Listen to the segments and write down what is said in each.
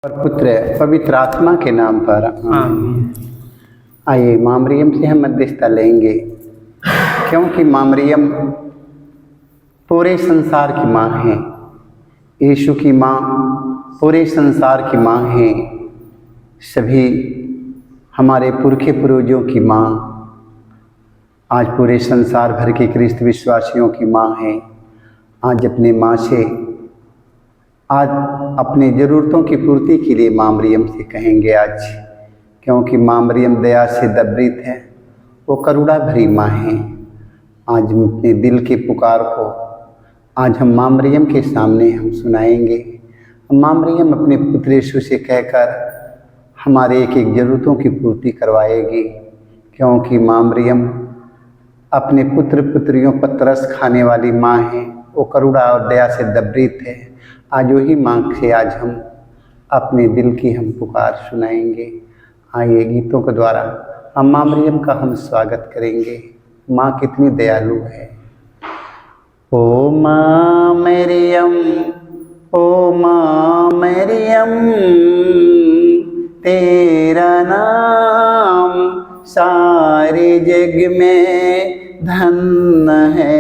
और पुत्र पवित्र आत्मा के नाम पर आमीन। आइए माँ मरियम से हम मध्यस्थता लेंगे, क्योंकि माँ मरियम पूरे संसार की माँ है। यीशु की माँ पूरे संसार की माँ है। सभी हमारे पुरखे पूर्वजों की माँ आज पूरे संसार भर के ख्रिस्त विश्वासियों की माँ है। आज अपने माँ से आज अपनी ज़रूरतों की पूर्ति के लिए माँ मरियम से कहेंगे आज, क्योंकि माँ मरियम दया से दबरित है, वो करुणा भरी माँ है। आज हम अपने दिल की पुकार को आज हम माँ मरियम के सामने हम सुनाएंगे। माँ मरियम अपने पुत्र यीशु से कहकर हमारे एक एक ज़रूरतों की पूर्ति करवाएगी, क्योंकि माँ मरियम अपने पुत्र पुत्रियों पर तरस खाने वाली माँ है। वो करुणा और दया से दबरित है। आज वही माँ से आज हम अपने दिल की हम पुकार सुनाएंगे। आइए गीतों के द्वारा हम माँ मरियम का हम स्वागत करेंगे। माँ कितनी दयालु है। ओ माँ मरियम, ओ माँ मरियम, तेरा नाम सारे जग में धन्य है।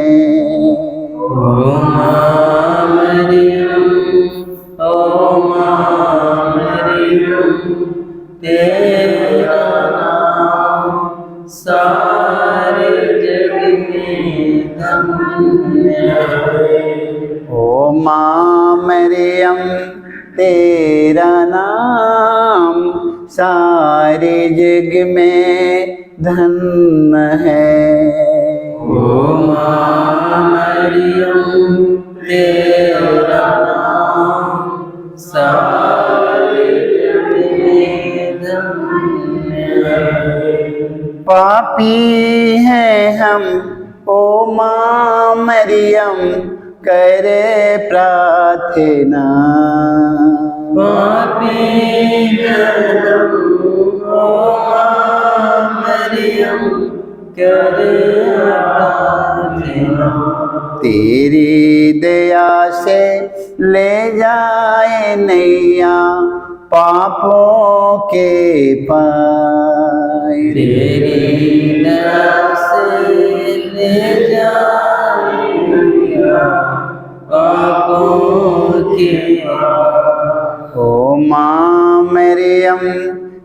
ओ माँ मरियम, ओ माँ मरियम, तेरा नाम सारे जग में धन्य है। ओ माँ मरियम, तेरा नाम सारे जग में धन्य है। ओ माँ मरियम, तेरा नाम सारे जग में धन्य है। पापी हैं हम, ओ माँ मरियम, करे प्रार्थना। पापी हैं हम, ओ माँ मरियम, करे प्रार्थना। तेरी दया से ले जाए नैया पापों के पार। तेरी दया से ले जाए पापों के पार। ओ माँ मरियम,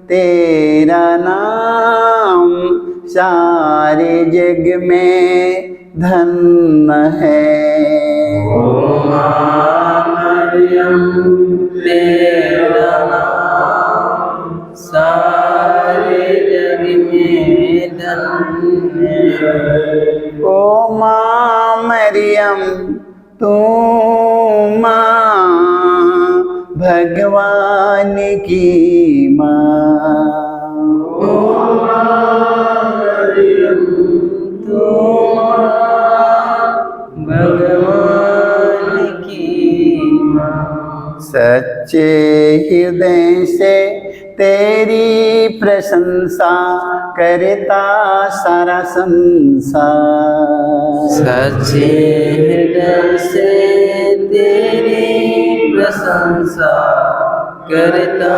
तेरा नाम सारे जग में धन्य है। ओ माँ मरियम, तेरा नाम सारे जग में धन्य है। ओ माँ मरियम, तू माँ भगवान की माँ। ओ माँ मरियम, तू भगवान की माँ। सच्चे हृदय से तेरी प्रशंसा करता सारा संसार। सच्चे हृदय से तेरी प्रशंसा करता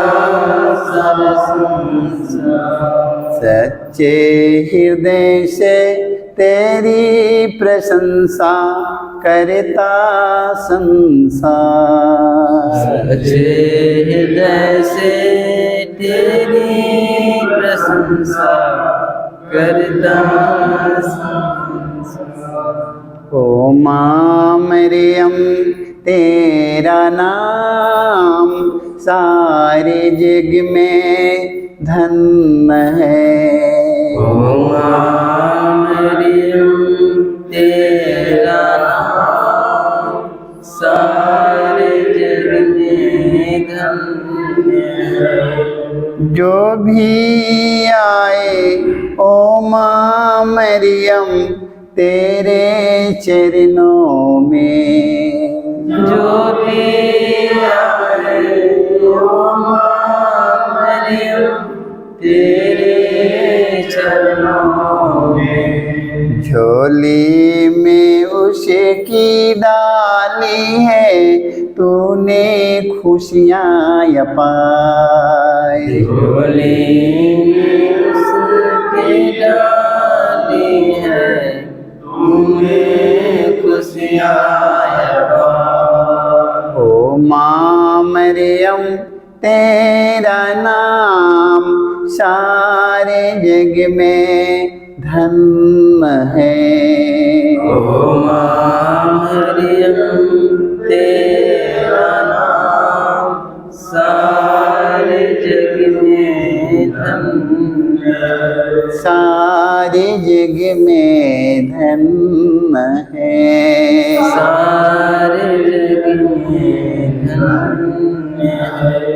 सारा संसार। सच्चे हृदय से तेरी प्रशंसा करता संसार। सच्चे हृदय से तेरी प्रशंसा करता संसार। ओ माँ मरियम, तेरा नाम सारे जग में धन्य है। ओ माँ मरियम, तेरा नाम सारे जग में धन्य है। जो भी आए ओ माँ मरियम तेरे चरणों में। जो भी आए ओ माँ मरियम तेरे चरणों में। झोली में उसकी डाली है तूने खुशियाँ पाए। झोली में उसके डाली है, तुम्हें खुशियाँ पाए। ओ माँ मरियम तेरा नाम सारे जग में धन्य है। ओ माँ मरियम तेरा नाम सारे जग में धन्य है। सारे जग में धन्य है। सारे जग में धन्य है।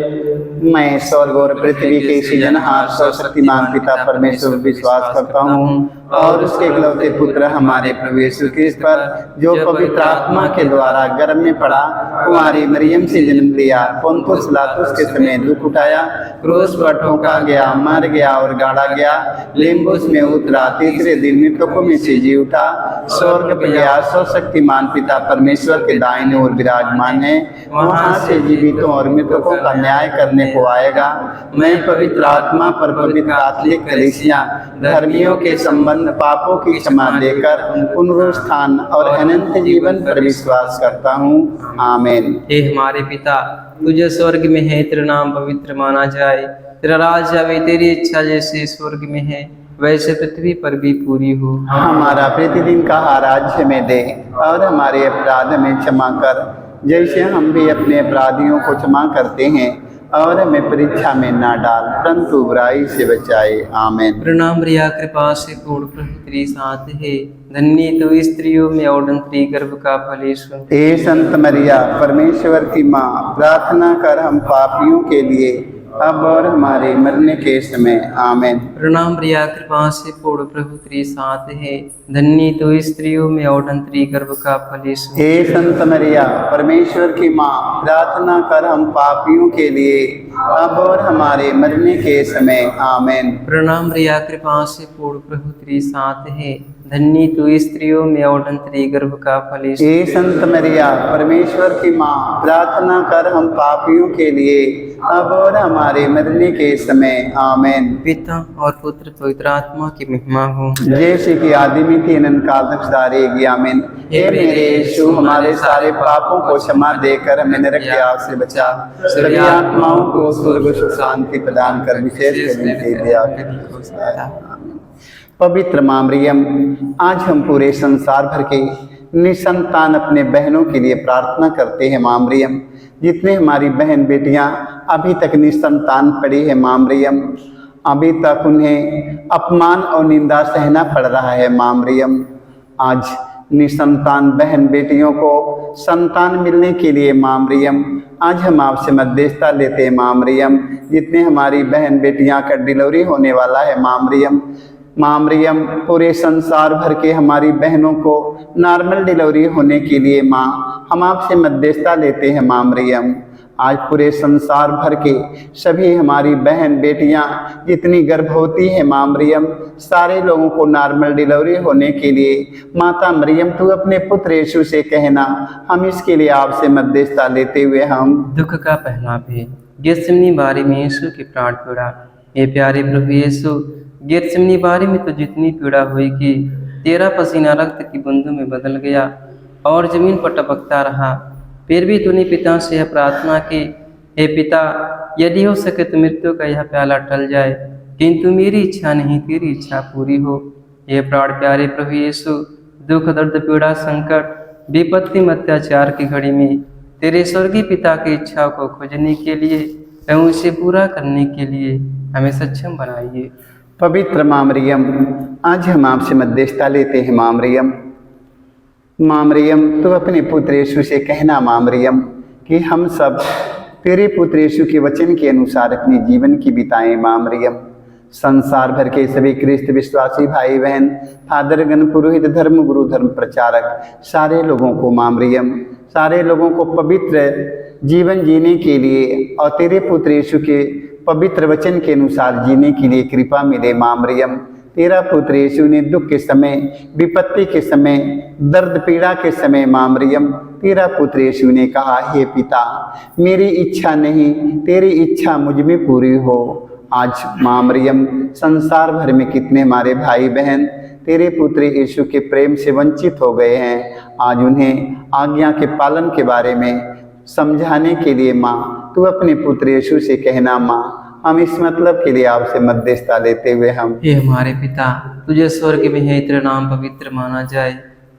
मैं स्वर्ग और पृथ्वी के सृजनहार सर्वशक्तिमान पिता परमेश्वर विश्वास करता हूँ और उसके इकलौते पुत्र हमारे प्रभु यीशु क्रिस्त पर, जो पवित्र आत्मा के द्वारा गर्भ में पड़ा, कुंवारी मरियम से जन्म लिया, पुन्तियुस पिलातुस के समय दुख उठाया, क्रूस पर ठोका गया, मर गया और गाड़ा गया, लिम्बुस में उतरा, तीसरे दिन मृतकों में से जी उठा, स्वर्ग पर गया, सर्वशक्तिमान पिता परमेश्वर के दाहिने ओर विराजमान है, वहां से जीवितों और मृतकों का न्याय करने को आएगा। मैं पवित्र आत्मा पर पवित्र कैथोलिक कलीसिया, धर्मियों के संबंध, पापों की क्षमा देकर पुनरुत्थान और अनंत जीवन पर विश्वास करता हूँ। आमीन। हे हमारे पिता, तुझे स्वर्ग में है, तेरा नाम पवित्र माना जाए, तेरा राज्य आवे, तेरी इच्छा जैसे स्वर्ग में है वैसे पृथ्वी पर भी पूरी हो। हमारा प्रतिदिन का आहार आज हमें दे और हमारे अपराध हमें क्षमा कर, जैसे हम भी अपने अपराधियों को क्षमा करते हैं, और हमें परीक्षा में ना डाल परंतु बुराई से बचाए। आमीन। प्रणाम रिया, कृपा से पूर्ण प्रभु तेरे साथ है, धन्य तो स्त्रियों में और धन्य गर्भ का फल यीशु। हे संत मरिया परमेश्वर की माँ, प्रार्थना कर हम पापियों के लिए अब और हमारे मरने के समय। आमीन। प्रणाम रिया, कृपा से पूर्ण प्रभु तेरे साथ है, धन्य तो स्त्रियों में और धन्य गर्भ का फल यीशु। हे संत मरिया परमेश्वर की माँ, प्रार्थना कर हम पापियों के लिए अब और हमारे मरने के समय। आमीन। प्रणाम रिया, कृपा से पूर्ण प्रभु तेरे साथ है, धन्य तो स्त्रियों में और धन्य गर्भ का फल यीशु। हे संत मरिया परमेश्वर की माँ, प्रार्थना कर हम पापियों के लिए अब और हमारे मरने के समय। आमीन। पिता और पुत्र पवित्र आत्मा की महिमा हो, जैसे कि आदि में थी अनंत काल तक सदा रहेगी। आमीन। हे मेरे यीशु, हमारे सारे पापों को क्षमा देकर हमें नरक की आग से बचा, सभी आत्माओं को स्वर्ग सुख शांति प्रदान कर, विशेष दया कर। पवित्र माँ मरियम, आज हम पूरे संसार भर के निसंतान अपने बहनों के लिए प्रार्थना करते हैं। माँ मरियम, जितने हमारी बहन बेटियां अभी तक निसंतान पड़ी है, माँ मरियम, अभी तक उन्हें अपमान और निंदा सहना पड़ रहा है। माँ मरियम, आज निसंतान बहन बेटियों को संतान मिलने के लिए माँ मरियम, आज हम आपसे मध्यस्थता लेते हैं। माँ मरियम, जितने हमारी बहन बेटियां का डिलीवरी होने वाला है, माँ मरियम, पूरे संसार भर के हमारी बहनों को नॉर्मल डिलीवरी होने के लिए माँ, हम आपसे मध्यस्थता लेते हैं। माँ मरियम, आज पूरे संसार भर के सभी हमारी बहन बेटियां जितनी गर्भवती है, माँ मरियम, सारे लोगों को नॉर्मल डिलीवरी होने के लिए माता मरियम, तू अपने पुत्र यीशु से कहना, हम इसके लिए आपसे मध्यस्थता लेते हुए हम दुख का पहला भेद। गेत्सेमनी बारी में यीशु की प्राण पीड़ा। हे प्यारे प्रभु यीशु, गेत्सेमनी बारी में तो जितनी पीड़ा हुई कि तेरा पसीना रक्त की बूंदों में बदल गया और जमीन पर टपकता रहा, फिर भी तूने पिता से यह प्रार्थना की, हे पिता, यदि हो सके तो मृत्यु का यह प्याला टल जाए, किंतु मेरी इच्छा नहीं तेरी इच्छा पूरी हो। हे प्राण प्यारे प्रभु यीशु, दुख दर्द पीड़ा संकट विपत्ति में अत्याचार की घड़ी में तेरे स्वर्गीय पिता की इच्छा को खोजने के लिए एवं उसे पूरा करने के लिए हमें सक्षम बनाइए। पवित्र माँ मरियम, आज हम आपसे मध्यस्थता लेते हैं। माँ मरियम, तू अपने पुत्र यीशु से कहना, माँ मरियम, कि हम सब तेरे पुत्र यीशु के वचन के अनुसार अपने जीवन की बिताएं। माँ मरियम, संसार भर के सभी ख्रिस्त विश्वासी भाई बहन, फादरगण, पुरोहित, धर्म गुरु, धर्म प्रचारक, सारे लोगों को माँ मरियम, सारे लोगों को पवित्र जीवन जीने के लिए और तेरे पुत्र यीशु के पवित्र वचन के अनुसार जीने के लिए कृपा मिले। माँ मरियम, तेरा पुत्र यीशु ने दुख के समय, विपत्ति के समय, दर्द पीड़ा के समय, माँ मरियम, तेरा पुत्र यीशु ने कहा, हे पिता, मेरी इच्छा नहीं तेरी इच्छा मुझ में पूरी हो। आज माँ मरियम संसार भर में कितने हमारे भाई बहन तेरे पुत्र यीशु के प्रेम से वंचित हो गए हैं। आज उन्हें आज्ञा के पालन के बारे में समझाने के लिए माँ तू अपने पुत्र यीशु से कहना। माँ हम इस मतलब के लिए आपसे मध्यस्थता लेते हुए हम हे हमारे पिता, तुझे स्वर्ग में है, तेरा नाम पवित्र माना जाए,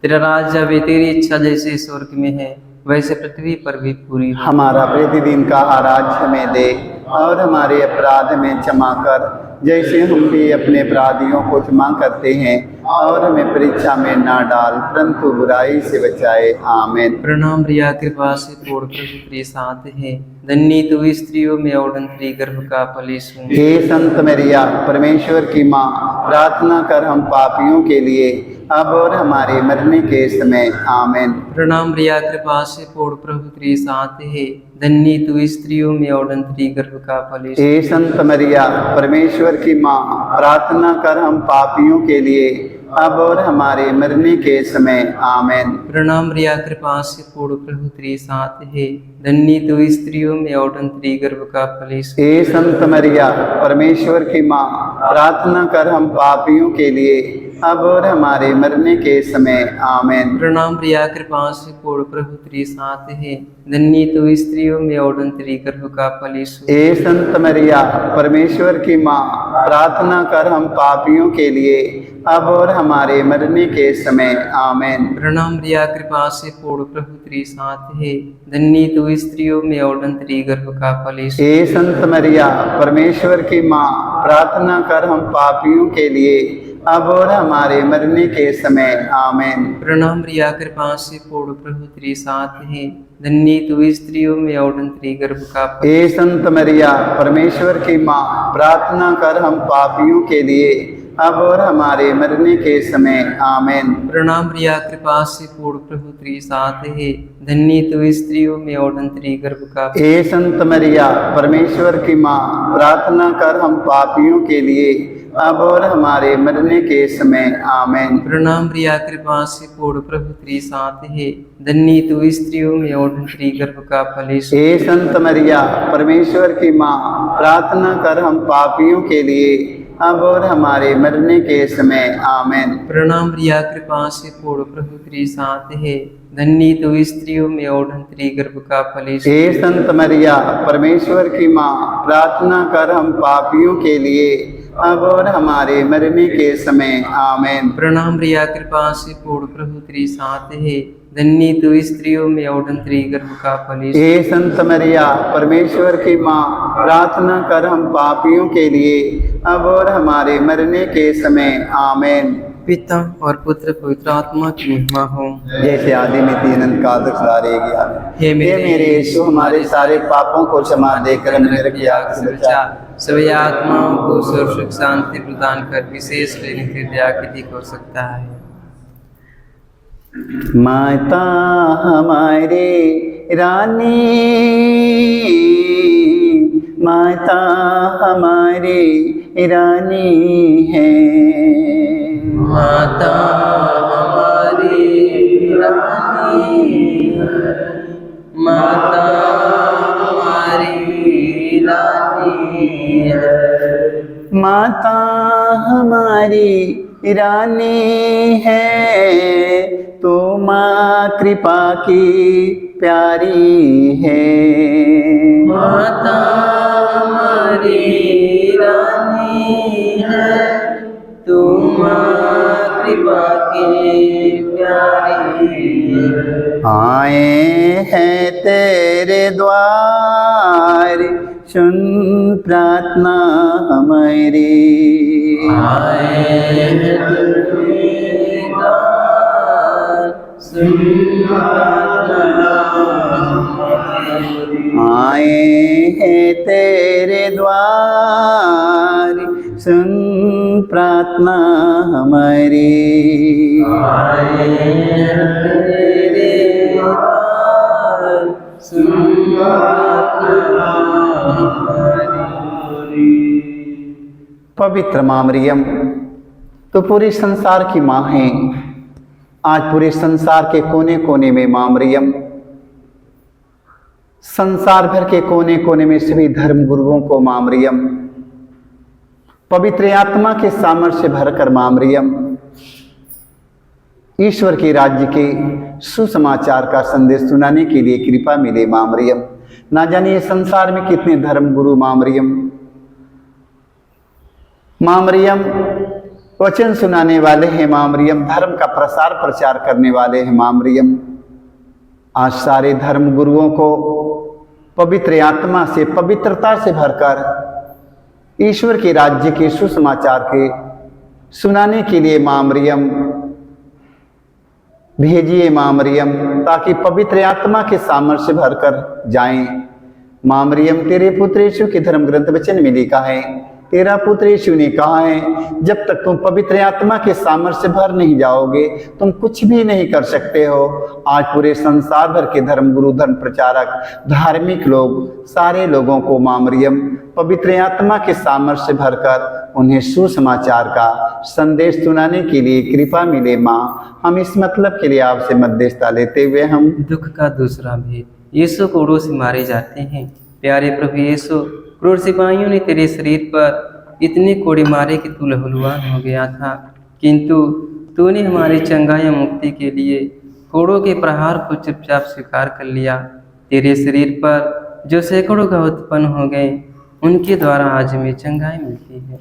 तेरा राज्य आवे, तेरी इच्छा जैसे स्वर्ग में है वैसे पृथ्वी पर भी पूरी हो। हमारा प्रतिदिन का आहार हमें दे और हमारे अपराध में क्षमा कर जैसे हम भी अपने अपराधियों को क्षमा करते हैं, और हमें परीक्षा में ना डाल परंतु बुराई से बचाए। आमीन। प्रणाम रिया, कृपा से पूर्ण प्रभु तेरे साथ है, धन्य तू स्त्रियों में और धन्य गर्भ का फल यीशु। हे संत मरिया, परमेश्वर की माँ, प्रार्थना कर हम पापियों के लिए अब और हमारे मरने के समय। आमीन। प्रणाम रिया, कृपा से पूर्ण प्रभु तेरे साथ है, धन्य तू स्त्रियों में और धन्य गर्भ का फल यीशु। हे संत मरिया, परमेश्वर की माँ, प्रार्थना कर हम पापियों के लिए अब और हमारे मरने के समय। आमीन। प्रणाम रिया, कृपा से पूर्ण प्रभु तेरे साथ है, धन्य तू स्त्रियों में और धन्य गर्भ का फल यीशु। हे संत मरिया, परमेश्वर की माँ, प्रार्थना कर हम पापियों के लिए अब और हमारे मरने के समय। आमीन। प्रणाम रिया, कृपा से पूर्ण प्रभु तेरे साथ है, धन्य तू स्त्रियों में और धन्य गर्भ का फल यीशु। हे संत मरिया, परमेश्वर की माँ, प्रार्थना कर हम पापियों के लिए अब और हमारे मरने के समय। आमीन। प्रणाम रिया, कृपा से पूर्ण प्रभु तेरे साथ है, धन्य तू स्त्रियों में और धन्य गर्भ का फल यीशु। हे संत मरिया, परमेश्वर की माँ, प्रार्थना कर हम पापियों के लिए अब और हमारे मरने के समय। आमीन। प्रणाम रिया, कृपा से पूर्ण प्रभु तेरे साथ है, धन्य तू स्त्रियों में और धन्य गर्भ का फल। हे संत मरिया, परमेश्वर की माँ, प्रार्थना कर हम पापियों के लिए अब और हमारे मरने के समय। आमीन। प्रणाम रिया, कृपा से पूर्ण प्रभु तेरे साथ है, धन्य तू स्त्रियों में और धन्य गर्भ का फल। हे संत मरिया, परमेश्वर की माँ, प्रार्थना कर हम पापियों के लिए अब और हमारे मरने के समय। आमीन। प्रणाम रिया, कृपा से पूर्ण प्रभु तेरे साथ है, धन्य तू स्त्रियों में और धन्य गर्भ का फल यीशु। हे संत मरिया, परमेश्वर की माँ, प्रार्थना कर हम पापियों के लिए अब और हमारे मरने के समय। आमीन। प्रणाम रिया, कृपा से पूर्ण प्रभु तेरे साथ है, धन्य तू स्त्रियों में और धन्य गर्भ का फल यीशु। हे संत मरिया, परमेश्वर की माँ, प्रार्थना कर हम पापियों के लिए अब और हमारे मरने के समय। आमीन। प्रणाम रिया, कृपा से पूर्ण प्रभु तेरे साथ है, धन्य तू स्त्रियों में और धन्य गर्भ का फल यीशु। हे संत मरिया, परमेश्वर की माँ, प्रार्थना कर हम पापियों के लिए अब और हमारे मरने के समय। आमीन। पिता और पुत्र पवित्र आत्मा की महिमा हो, जैसे आदि में तीन अनंत काल तक सदा रहेगी। आमीन। हे मेरे यीशु, हमारे सारे पापों को क्षमा देकर हमें नरक की आग से बचा। सभी आत्माओं को सर्व सुख शांति प्रदान कर विशेष नित्य दया की दी हो सकता है। माता हमारे रानी, माता हमारे रानी है, माता हमारी रानी है, माता हमारी रानी है, माता हमारी रानी है, तो माँ कृपा की प्यारी है। माता हमारी रानी है, तू माँ कृपा की प्यारी है। आए हैं तेरे द्वार, सुन प्रार्थना हमारी। आए हैं तेरे द्वार, सुन प्रार्थना हमारी। आए हैं तेरे द्वार, सुन प्रार्थना हमारी। आए हैं तेरे द्वार, सुन प्रार्थना हमारी। पवित्र माँ मरियम, तो पूरे संसार की माँ है। आज पूरे संसार के कोने कोने में माँ मरियम संसार भर के कोने कोने में सभी धर्म गुरुओं को माँ मरियम पवित्र आत्मा के सामर्थ्य से भरकर माँ मरियम ईश्वर के राज्य के सुसमाचार का संदेश सुनाने के लिए कृपा मिले माँ मरियम। ना जानिए संसार में कितने धर्म गुरु माँ मरियम वचन सुनाने वाले हैं माँ मरियम, धर्म का प्रसार प्रचार करने वाले हैं माँ मरियम। आज सारे धर्म गुरुओं को पवित्र आत्मा से पवित्रता से भरकर ईश्वर के राज्य के सुसमाचार के सुनाने के लिए माँ मरियम भेजिए माँ मरियम, ताकि पवित्र आत्मा के सामर्थ्य से भरकर जाएं। माँ मरियम, तेरे पुत्र यीशु के धर्म ग्रंथ वचन में लिखा है, तेरा पुत्र यीशु ने कहा है, जब तक तुम पवित्र आत्मा के सामर्थ्य से भर नहीं जाओगे तुम कुछ भी नहीं कर सकते हो। आज पूरे संसार भर के धर्म गुरु, धर्म प्रचारक, धार्मिक लोग, सारे लोगों को माँ मरियम पवित्र आत्मा के सामर्थ्य से भरकर उन्हें सुसमाचार का संदेश सुनाने के लिए कृपा मिले माँ। हम इस मतलब के लिए आपसे मध्यस्थता लेते हुए हम दुख का दूसरा भेद। यीशु कोड़ों से मारे जाते हैं। प्यारे प्रभु यीशु, क्रूर सिपाहियों ने तेरे शरीर पर इतने कोड़े मारे कि तू लहूलुहान हो गया था, किंतु तूने हमारी चंगाई या मुक्ति के लिए कोड़ों के प्रहार को चुपचाप स्वीकार कर लिया। तेरे शरीर पर जो सैकड़ों घाव उत्पन्न हो गए उनके द्वारा आज हमें चंगाई मिलती है।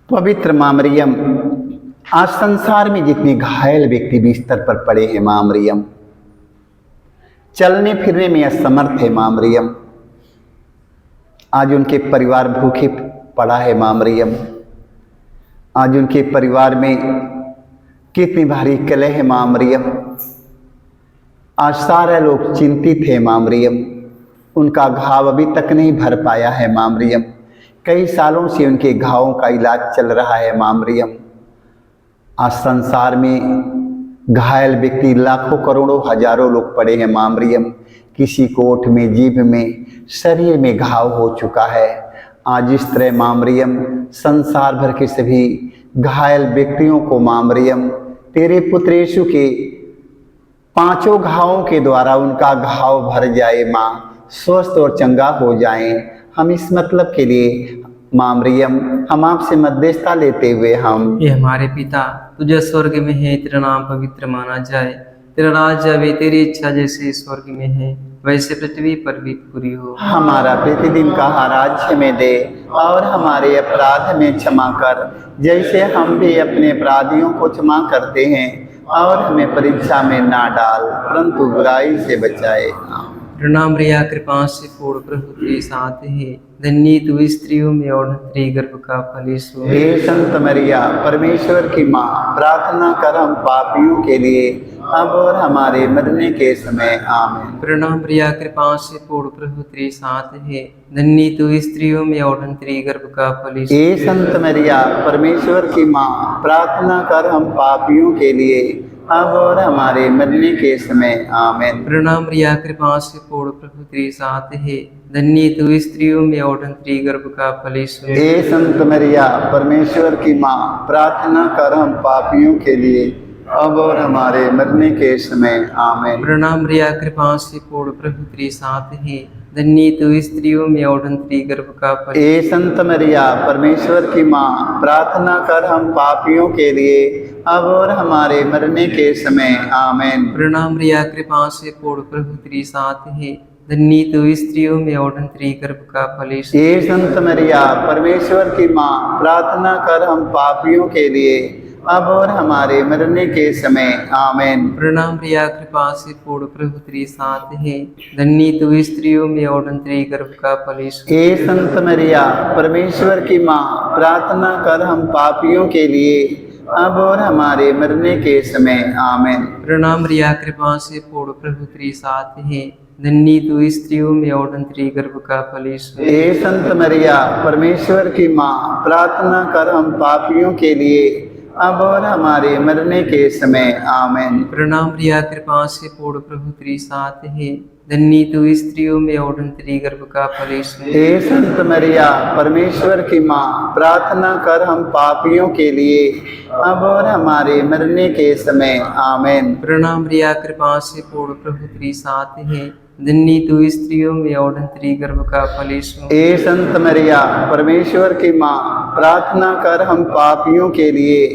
पवित्र माँ मरियम, आज संसार में जितने घायल व्यक्ति बिस्तर पर पड़े हैं माँ मरियम, चलने फिरने में असमर्थ है माँ मरियम, आज उनके परिवार भूखे पड़ा है माँ मरियम, आज उनके परिवार में कितनी भारी कलह है माँ मरियम, आज सारे लोग चिंतित है माँ मरियम, उनका घाव अभी तक नहीं भर पाया है माँ मरियम, कई सालों से उनके घावों का इलाज चल रहा है माँ मरियम। आज संसार में घायल व्यक्ति लाखों करोड़ों हजारों लोग पड़े हैं माँ मरियम, किसी को ओठ में, जीभ में, शरीर में घाव हो चुका है। आज इस तरह माँ मरियम संसार भर के सभी घायल व्यक्तियों को माँ मरियम तेरे पुत्र यीशु के 5 घावों के द्वारा उनका घाव भर जाए माँ, स्वस्थ और चंगा हो जाएं। हम इस मतलब के लिए माँ मरियम हम आपसे मध्यस्थता लेते हुए हम ये हमारे पिता, तुझे स्वर्ग में है, तेरा नाम पवित्र माना जाए, तेरा राज्य आवे, तेरी इच्छा जैसे स्वर्ग में है वैसे पृथ्वी पर भी पूरी हो। हमारा प्रतिदिन का आहार हमें दे और हमारे अपराध में क्षमा कर, जैसे हम भी अपने अपराधियों को क्षमा करते हैं, और हमें परीक्षा में ना डाल परंतु बुराई से बचाए। प्रणाम रिया, कृपा से पूर्ण प्रभु तेरे साथ है, धन्य तू स्त्रियों में और तेरे गर्भ का फल यीशु। हे संत मरिया, परमेश्वर की माँ, प्रार्थना कर हम पापियों के लिए अब और हमारे मरने के समय आमीन। प्रणाम रिया, कृपा से पूर्ण प्रभु तेरे साथ है, धन्य तू स्त्रियों में और तेरे गर्भ का फल यीशु। हे संत मरिया, परमेश्वर की माँ, प्रार्थना कर हम पापियों के लिए अब और हमारे मरने के समय आमीन। प्रणाम रिया, कृपा से पूर्ण प्रभु तेरे साथ है, धन्य तू स्त्रियों में और तेरे गर्भ का फल यीशु। हे संत मरिया, परमेश्वर की माँ, प्रार्थना कर हम पापियों के लिए अब और हमारे मरने के समय आमीन। प्रणाम रिया, कृपा से पूर्ण प्रभु तेरे साथ है, धन्य तू स्त्रियों में और तेरे गर्भ का फल। हे संत मरिया, परमेश्वर की माँ, प्रार्थना कर हम पापियों के लिए अब और हमारे मरने के समय आमीन। प्रणाम रिया, कृपा से पूर्ण प्रभु तेरे साथ है, धन्य तू स्त्रियों में और तेरे गर्भ का फल यीशु। हे संत मरिया, परमेश्वर की माँ, प्रार्थना कर हम पापियों के लिए अब और हमारे मरने के समय आमीन। प्रणाम रिया, कृपा से पूर्ण प्रभु तेरे साथ है, धन्य तू स्त्रियों में और तेरे गर्भ का फल यीशु। हे संत मरिया, परमेश्वर की माँ, प्रार्थना कर हम पापियों के लिए अब और हमारे मरने के समय आमीन। प्रणाम रिया, कृपा से पूर्ण प्रभु तेरे साथ है, धन्य तू स्त्रियों में और तेरे गर्भ का फल यीशु। हे संत मरिया, परमेश्वर की माँ, प्रार्थना कर हम पापियों के लिए अब और हमारे मरने के समय आमीन। प्रणाम रिया, कृपा से पूर्ण प्रभु तेरे साथ है, धन्य तू स्त्रियों में और तेरे गर्भ का फल यीशु। हे संत मरिया, परमेश्वर की माँ, प्रार्थना कर हम पापियों के लिए अब और हमारे मरने के समय आमीन। प्रणाम रिया, कृपा से पूर्ण प्रभु तेरे साथ है, धन्य तू स्त्रियों में और तेरी गर्भ का फल यीशु। ए संत मरिया परमेश्वर की माँ, प्रार्थना कर हम पापियों के लिए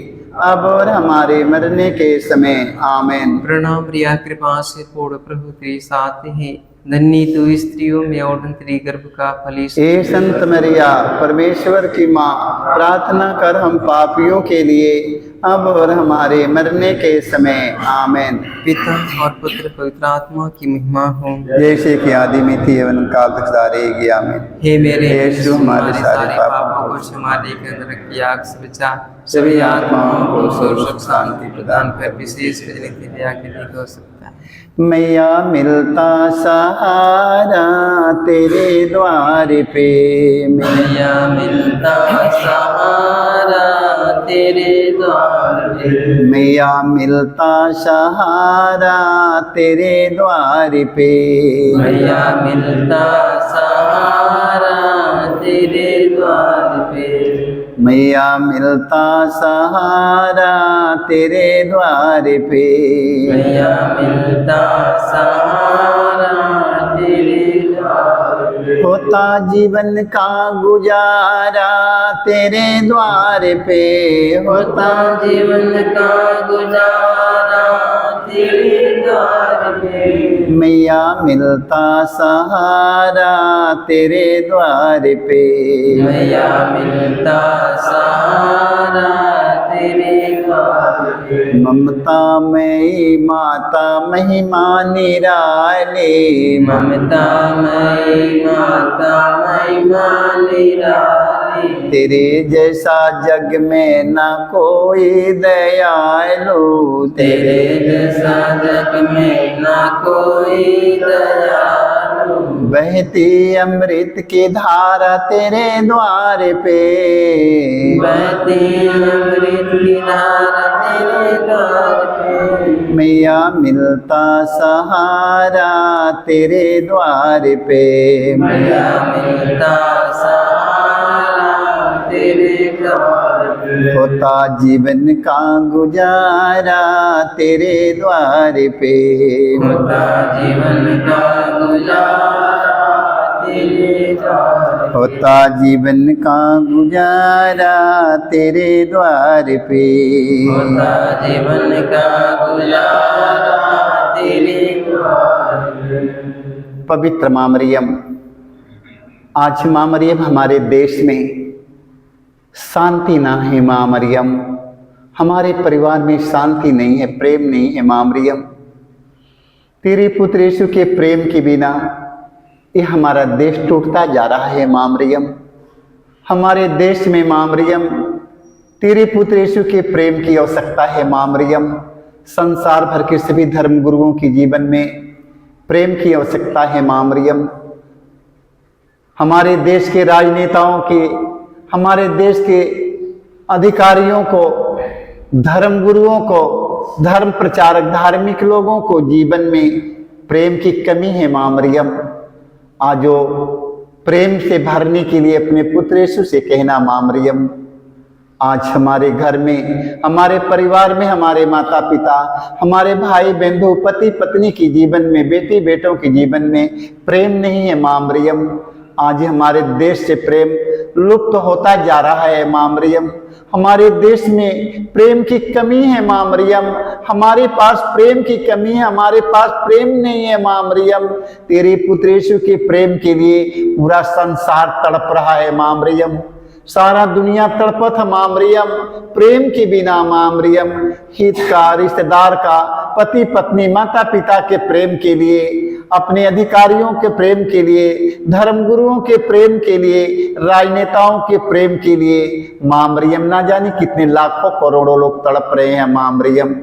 अब और हमारे मरने के समय। आमेन। प्रणाम प्रिया, कृपा से पूर्ण प्रभु तेरे साथ है, धन्य तू स्त्रियों में और तेरी गर्भ का फल यीशु। ए संत मरिया परमेश्वर की माँ, प्रार्थना कर हम पापियों के लिए अब और हमारे मरने के समय। आमेन। पिता और पुत्र पवित्र आत्मा की महिमा हो, जैसे कि आदि में थी एवं काल तक रहेगी। आमीन। हे मेरे यीशु हमारे सारे पापों को क्षमा देकर नरक की आग से बचा, सभी आत्माओं को स्वर्ग सुख शांति प्रदान कर, विशेष नित्य दया के लिए हो सकता है। मैया मिलता सहारा तेरे द्वार पे, मैया मिलता सहारा तेरे द्वार पे, मैया मिलता सहारा तेरे द्वार पे, मैया मिलता सहारा तेरे द्वार पे, मैया मिलता सहारा तेरे द्वार पे, मैया मिलता सहारा तेरे द्वार पे, होता जीवन का गुजारा तेरे द्वार पे, होता जीवन का गुजारा तेरे द्वार पे, मैया मिलता सहारा तेरे द्वार पे, मैया मिलता सहारा तेरे द्वार पे, ममता में माता महिमा निराली, ममता मई माता महिमा निराली, तेरे जैसा जग में न कोई दयालु, तेरे जैसा जग में ना कोई दयालु, बहती अमृत की धारा तेरे द्वार पे, बहती अमृत की धारा तेरे द्वार पे, मैया मिलता सहारा तेरे द्वार पे, मैया मिलता सहारा तेरे द्वार पे, होता जीवन का गुजारा तेरे द्वार पे, होता जीवन का गुजारा तेरे द्वार पे, होता जीवन का गुजारा तेरे द्वार पे, होता जीवन का गुजारा तेरे द्वार पे। पवित्र माँ मरियम, आज माँ मरियम हमारे देश में शांति ना है। माँ मरियम, हमारे परिवार में शांति नहीं है, प्रेम नहीं है। माँ मरियम, तेरे पुत्र यीशु के प्रेम के बिना ये हमारा देश टूटता जा रहा है। माँ मरियम, हमारे देश में माँ मरियम तेरे पुत्र यीशु के प्रेम की आवश्यकता है। माँ मरियम, संसार भर के सभी धर्म गुरुओं के जीवन में प्रेम की आवश्यकता है। माँ मरियम, हमारे देश के राजनेताओं के, हमारे देश के अधिकारियों को, धर्म गुरुओं को, धर्म प्रचारक, धार्मिक लोगों को जीवन में प्रेम की कमी है। माँ मरियम, आज वो प्रेम से भरने के लिए अपने पुत्र यीशु से कहना। माँ मरियम, आज हमारे घर में, हमारे परिवार में, हमारे माता पिता, हमारे भाई बंधु, पति पत्नी के जीवन में, बेटी बेटों के जीवन में प्रेम नहीं है। माँ मरियम, आज हमारे देश से प्रेम लुप्त होता जा रहा है। माँ मरियम, हमारे देश में प्रेम की कमी है। माँ मरियम, हमारे पास प्रेम की कमी है, हमारे पास प्रेम नहीं है। माँ मरियम, तेरे पुत्र यीशु के प्रेम के लिए पूरा संसार तड़प रहा है। माँ मरियम, सारा दुनिया तड़पत है। माँ मरियम, प्रेम के बिना माँ मरियम, हित का, रिश्तेदार का, पति पत्नी, माता पिता के प्रेम के लिए, अपने अधिकारियों के प्रेम के लिए, धर्म गुरुओं के प्रेम के लिए, राजनेताओं के प्रेम के लिए माँ मरियम ना जाने कितने लाखों करोड़ों लोग तड़प रहे हैं। माँ मरियम,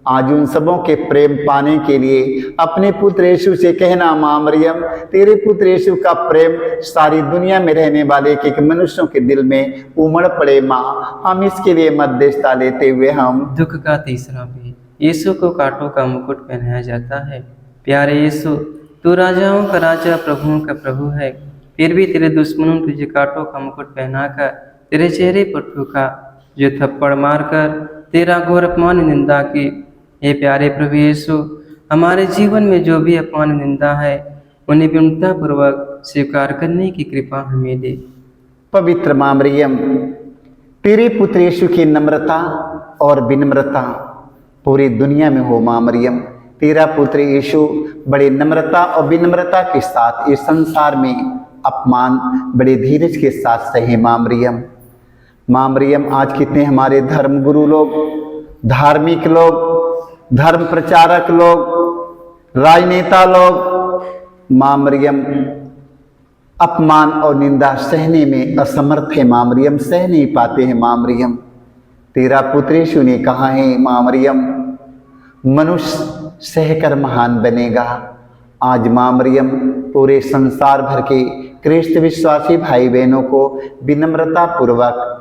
आज उन सबों के प्रेम पाने के लिए अपने पुत्र यीशु से कहना। माँ मरियम, तेरे पुत्र यीशु का प्रेम सारी दुनिया में रहने वाले एक मनुष्यों के दिल में उमड़ पड़े। माँ, हम इसके लिए मध्यस्थता लेते हुए हम दुख का तीसरा भेद। यीशु को कांटों का मुकुट पहनाया जाता है। प्यारे यीशु, तू राजाओं का राजा, प्रभुओं का प्रभु है, फिर भी तेरे दुश्मनों ने तुझे कांटों का मुकुट पहनाकर तेरे चेहरे पर ठूका, जो थप्पड़ मारकर तेरा घोर अपमान निंदा की। हे प्यारे प्रभु यीशु, हमारे जीवन में जो भी अपमान निंदा है उन्हें विनम्रता पूर्वक स्वीकार करने की कृपा हमें दे। पवित्र माँ मरियम, तेरे पुत्र यीशु की नम्रता और विनम्रता पूरी दुनिया में हो। माँ मरियम, तेरा पुत्र यीशु बड़े नम्रता और विनम्रता के साथ इस संसार में अपमान बड़े धीरज के साथ सहे। माँ मरियम, माँ मरियम, आज कितने हमारे धर्म गुरु लोग, धार्मिक लोग, धर्म प्रचारक लोग, राजनेता लोग माँ मरियम अपमान और निंदा सहने में असमर्थ है। माँ मरियम, सह नहीं पाते हैं। माँ मरियम, तेरा पुत्र यीशु ने कहा है माँ मरियम, मनुष्य सहकर महान बनेगा। आज माँ मरियम पूरे संसार भर के ख्रिस्त विश्वासी भाई बहनों को विनम्रता पूर्वक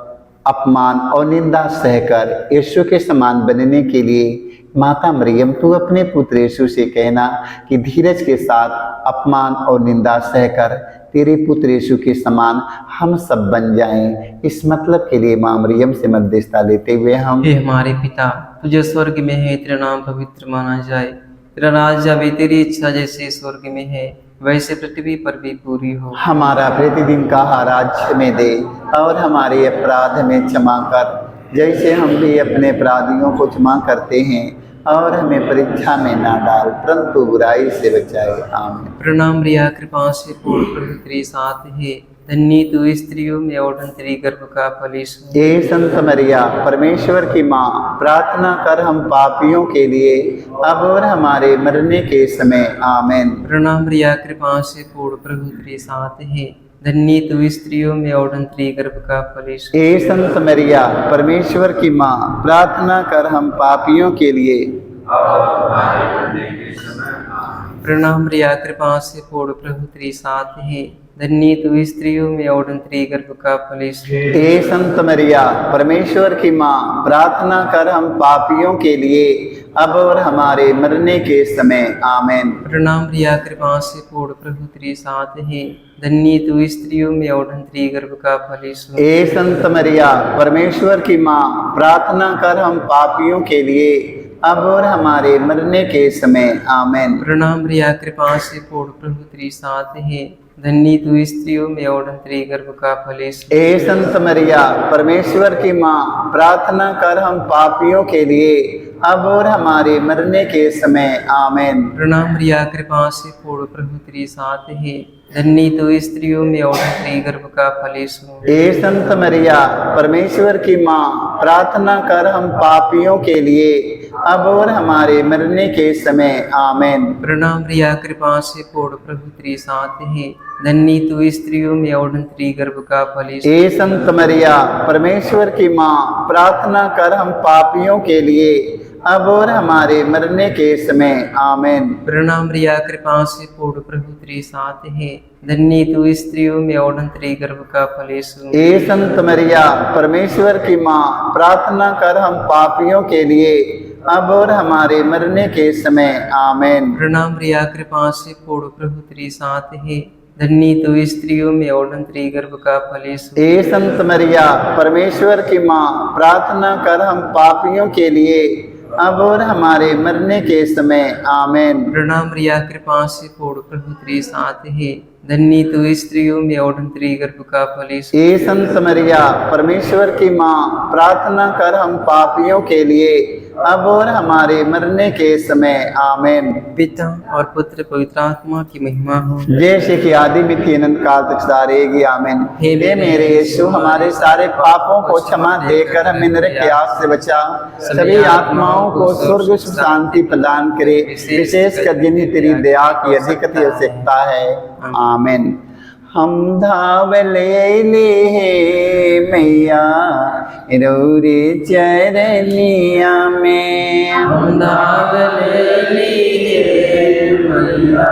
अपमान और निंदा सहकर यीशु के समान बनने के लिए माता मरियम, तू अपने पुत्र यीशु से कहना कि धीरज के साथ अपमान और निंदा सहकर तेरे पुत्र यीशु के समान हम सब बन जाएं। इस मतलब के लिए माँ मरियम से मध्यस्थता लेते हुए हम, हे हमारे पिता, तुझे स्वर्ग में है, तेरा नाम पवित्र माना जाए, तेरा राज आवे, तेरी इच्छा जैसे स्वर्ग में है वैसे पृथ्वी पर भी पूरी हो। हमारा प्रतिदिन का आहार आज हमें दे और हमारे अपराध हमें क्षमा कर, जैसे हम भी अपने अपराधियों को क्षमा करते हैं, और हमें परीक्षा में ना डाल परंतु बुराई से बचाए। आमीन। प्रणाम रिया, कृपा से पूर्ण, प्रभु तेरे साथ है, धन्य तू स्त्रियों में और तेरी गर्भ का फल यीशु। हे संत मरिया, परमेश्वर की माँ, प्रार्थना कर हम पापियों के लिए अब और हमारे मरने के समय। आमीन। प्रणाम रिया, कृपा से पूर्ण, प्रभु तेरे साथ है, धन्य तू स्त्रियों में और तेरी गर्भ का फल यीशु। हे संत मरिया, परमेश्वर की माँ, प्रार्थना कर हम पापियों के लिए। प्रणाम रिया, कृपा से पूर्ण, प्रभु तेरे साथ है, धन्य तू स्त्रियों में और तेरी गर्भ का फल यीशु। हे संत मरिया, परमेश्वर की माँ, प्रार्थना कर हम पापियों के लिए अब और हमारे मरने के समय। आमीन। प्रणाम रिया, कृपा से पूर्ण, प्रभु तेरे साथ है, धन्य तू स्त्रियों में और तेरी गर्भ का फल यीशु। हे संत मरिया, परमेश्वर की माँ, प्रार्थना कर हम पापियों के लिए अब और हमारे मरने के समय। आमीन। प्रणाम रिया, कृपा से पूर्ण, प्रभु तेरे साथ है, धन्य तू स्त्रियों में और तेरी गर्भ का फल यीशु। हे संत मरिया, परमेश्वर की माँ, प्रार्थना कर हम पापियों के लिए अब और हमारे मरने के समय। आमीन। प्रणाम रिया, कृपा से पूर्ण, प्रभु तेरे साथ है, धन्य तू स्त्रियों में और तेरी गर्भ का फल यीशु। हे संत मरिया, परमेश्वर की माँ, प्रार्थना कर हम पापियों के लिए अब और हमारे मरने के समय। आमीन। प्रणाम रिया, कृपा से पूर्ण, प्रभु तेरे साथ है, धन्य तू स्त्रियों में और तेरी गर्भ का फल यीशु। हे संत मरिया, परमेश्वर की माँ, प्रार्थना कर हम पापियों के लिए अब और हमारे मरने के समय। आमीन। प्रणाम रिया, कृपा से पूर्ण, प्रभु तेरे साथ है, धन्य तू स्त्रियों में और तेरी गर्भ का फल यीशु। हे संत मरिया, परमेश्वर की माँ, प्रार्थना कर हम पापियों के लिए अब और हमारे मरने के समय। आमीन। प्रणाम रिया, कृपा से पूर्ण, प्रभु तेरे साथ है, धन्य तू स्त्रियों में और तेरी गर्भ का फल यीशु। हे संत मरिया, परमेश्वर की माँ, प्रार्थना कर हम पापियों के लिए अब और हमारे मरने के समय। आमीन। प्रणाम रिया, कृपा से पूर्ण, प्रभु तेरे साथ है, धन्य तू स्त्रियों में और तेरी गर्भ का फल यीशु। हे संत मरिया, परमेश्वर की माँ, प्रार्थना कर हम पापियों के लिए अब और हमारे मरने के समय। आमीन। पिता और पुत्र पवित्र आत्मा की महिमा हो, जैसे कि आदि में थी अनंत काल तक सदा रहेगी। आमीन। हे मेरे यीशु, हमारे सारे पापों को क्षमा देकर हमें नरक की आग से बचा, सभी आत्माओं को स्वर्ग सुख शांति प्रदान करे, विशेषकर जिन्हें तेरी दया की अधिक आवश्यकता है। आमीन। हम धावले ले मैया रौरे चरनिया में, हम धावले मैया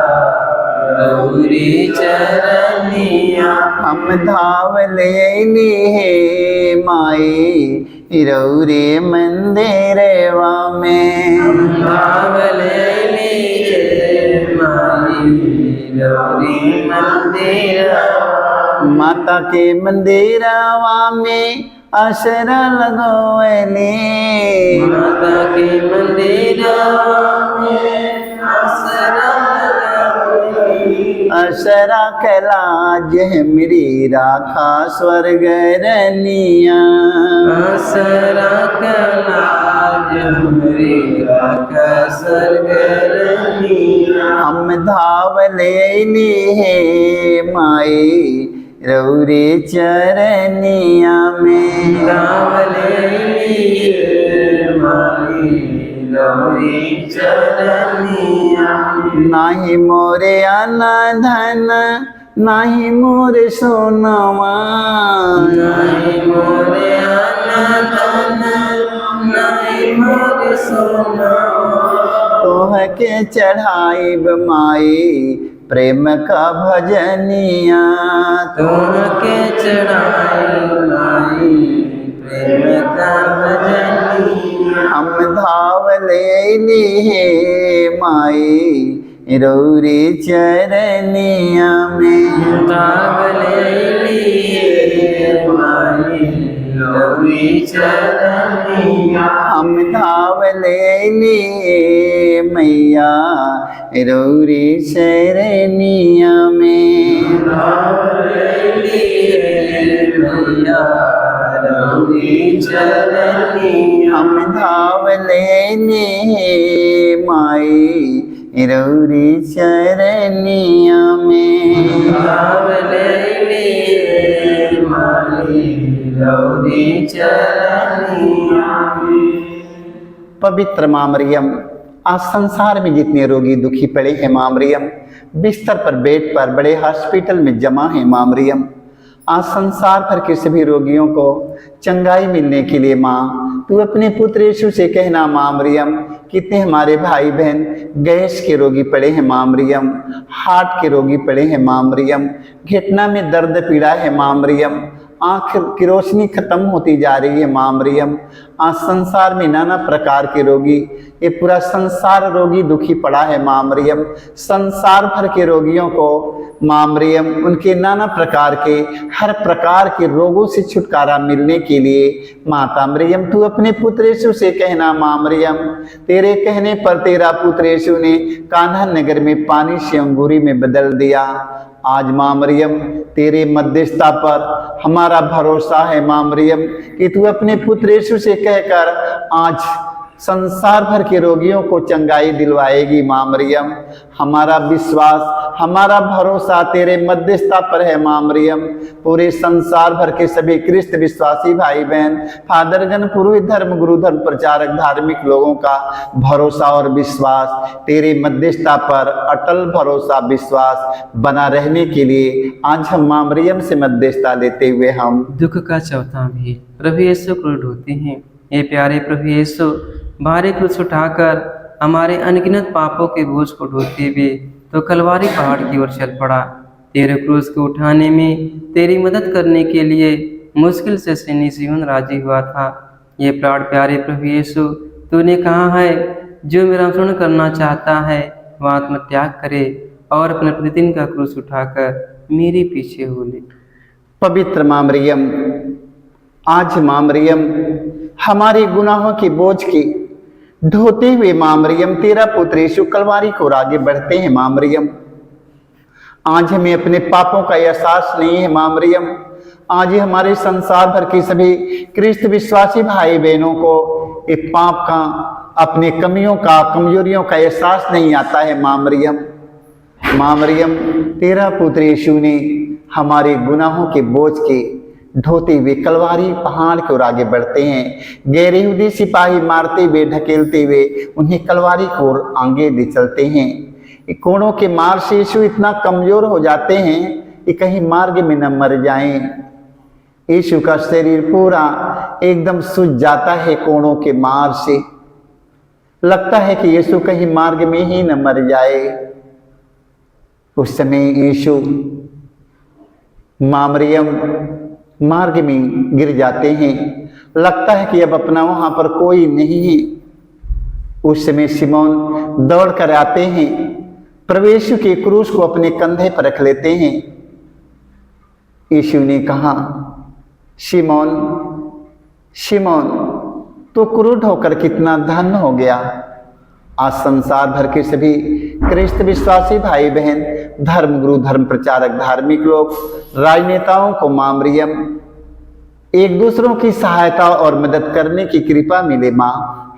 रौरे चरनिया, हम धावले ले माई रौरे मंदिरवा में, हम धावले माई रौरे मंदिर, माता के मंदिरवा में आसरा लगोले, माता के मंदिर में आसरा लगावली, असरा कैलाज है मेरी राखा स्वर्ग रनिया। असरा कलाज हमरी राखा स्वर्ग रनिया। हम धावले है माई रौरे चरनिया में। धावले माई रौरे चरनिया। नाही मोरे अना धन नाही मोरे सोनवा। नहीं मोरे अनधन नहीं मोरे सोना। तोह के चढ़ाई माई प्रेम का भजनिया। तुमके चढ़ाई माई प्रेम का भजनिया। हम धावले है माई रौरे चरनिया में। धावले माई रौरे चरनिया। हम धावले मैया रौरे शरनिया में। धावले मैया रौरे चरनिया। हम धावले माई रौरे चरनिया में। धावले माई रौरे चरनिया। पवित्र माँ मरियम, आज संसार में जितने रोगी दुखी पड़े हैं माँ मरियम, बिस्तर पर बेड पर बड़े हॉस्पिटल में जमा है माँ मरियम, आज संसार भर के सभी रोगियों को चंगाई मिलने के लिए माँ तू अपने पुत्र यीशु से कहना माँ मरियम, कितने हमारे भाई बहन गैस के रोगी पड़े हैं माँ मरियम, हार्ट के रोगी पड़े हैं माँ मरियम, घुटना में दर्द पीड़ा है माँ मरियम, आँख की रोशनी खत्म होती जा रही है माँ मरियम, आज संसार में नाना प्रकार के रोगी, ये पूरा संसार रोगी दुखी पड़ा है माँ मरियम, संसार भर के रोगियों को माँ मरियम उनके नाना प्रकार के हर प्रकार के रोगों से छुटकारा मिलने के लिए माता मरियम तू अपने पुत्र यीशु से कहना माँ मरियम, तेरे कहने पर तेरा पुत्र यीशु ने कान्हा नगर में पानी से अंगूरी में बदल दिया। आज माँ मरियम तेरे मध्यस्थता पर हमारा भरोसा है माँ मरियम कि तू अपने पुत्र यीशु से कहकर आज संसार भर के रोगियों को चंगाई दिलवाएगी माँ मरियम। हमारा विश्वास हमारा भरोसा तेरे मध्यस्थता पर है माँ मरियम। पूरे संसार भर के सभी क्रिस्त विश्वासी भाई बहन, फादरगण, पुरोहित धर्म, गुरु धर्म प्रचारक, धार्मिक लोगों का भरोसा और विश्वास तेरे मध्यस्थता पर अटल भरोसा विश्वास बना रहने के लिए आज हम माँ मरियम से मध्यस्थता लेते हुए हम दुख का चौथा भी प्रभु यीशु क्रूर होते हैं। ये प्यारे प्रभु यीशु भारी क्रूस उठाकर हमारे अनगिनत पापों के बोझ को ढोते हुए तो कलवारी पहाड़ की ओर चल पड़ा। तेरे क्रूस को उठाने में तेरी मदद करने के लिए मुश्किल से सैनी सियोन राजी हुआ था। ये प्राण प्यारे प्रभु यीशु तूने कहा है, जो मेरा अनुसरण करना चाहता है वह आत्मत्याग करे और अपने प्रतिदिन का क्रूस उठाकर मेरे पीछे हो ले। पवित्र माँ मरियम, आज माँ मरियम हमारे गुनाहों के बोझ की ढोते हुए माँ मरियम तेरा पुत्र यीशु कलवारी को आगे बढ़ते हैं माँ मरियम। आज हमें अपने पापों का एहसास नहीं है माँ मरियम। आज ही हमारे संसार भर के सभी क्रिस्त विश्वासी भाई बहनों को एक पाप का, अपने कमियों का, कमजोरियों का एहसास नहीं आता है माँ मरियम। माँ मरियम तेरा पुत्र यीशु ने हमारे गुनाहों के बोझ के ढोते हुए कलवारी पहाड़ की ओर आगे बढ़ते हैं। गैर यहूदी सिपाही मारते हुए, ढकेलते हुए उन्हें कलवारी की ओर आगे ले चलते हैं। कोड़ों के मार से यीशु इतना कमजोर हो जाते हैं कि कहीं मार्ग में न मर जाएं। यीशु का शरीर पूरा एकदम सूज जाता है कोड़ों के मार से। लगता है कि यीशु कहीं मार्ग में ही न मर जाए। उस समय यीशु माँ मरियम मार्ग में गिर जाते हैं। लगता है कि अब अपना वहां पर कोई नहीं है। उस समय सिमोन दौड़ कर आते हैं, प्रभु यीशु के क्रूस को अपने कंधे पर रख लेते हैं। यीशु ने कहा, शिमोन शिमोन, तो क्रूर होकर कितना धन्य हो गया। आज संसार भर के सभी ख्रिस्त विश्वासी भाई बहन, धर्म गुरु, धर्म प्रचारक, धार्मिक लोग, राजनेताओं को माँ मरियम एक दूसरों की सहायता और मदद करने की कृपा मिले। माँ,